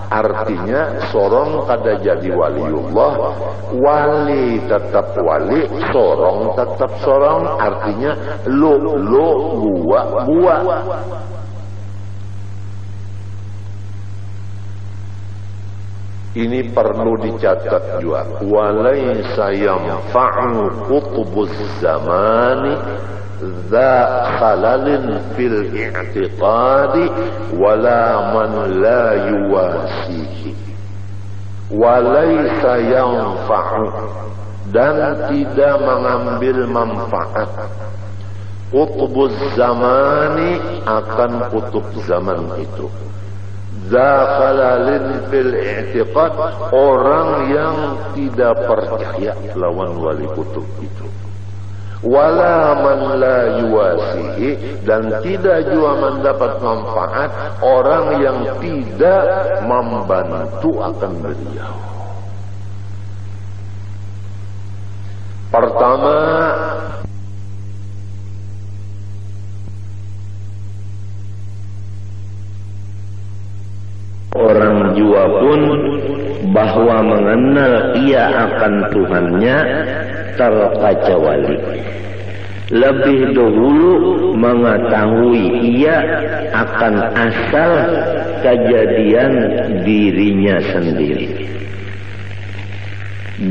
Artinya sorong kada jadi waliullah, wali tetap wali, sorong tetap sorong. Artinya lo gua. Ini perlu dicatat juga. Walaysa yanfa'u qutbuz zamani za khalalin fil i'tiqadi wala man la yuwasihi. Walaysa yanfa'u, dan tidak mengambil manfaat qutbuz zamani akan kutub zaman itu. Zakhalalin fil i'tiqad, orang yang tidak percaya lawan wali kutub itu. Wala man la yuwasihi, dan tidak juga mendapat manfaat orang yang tidak membantu akan beliau. Pertama, orang jua pun bahwa mengenal ia akan Tuhannya terkacauali. Lebih dahulu mengetahui ia akan asal kejadian dirinya sendiri.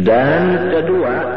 Dan kedua,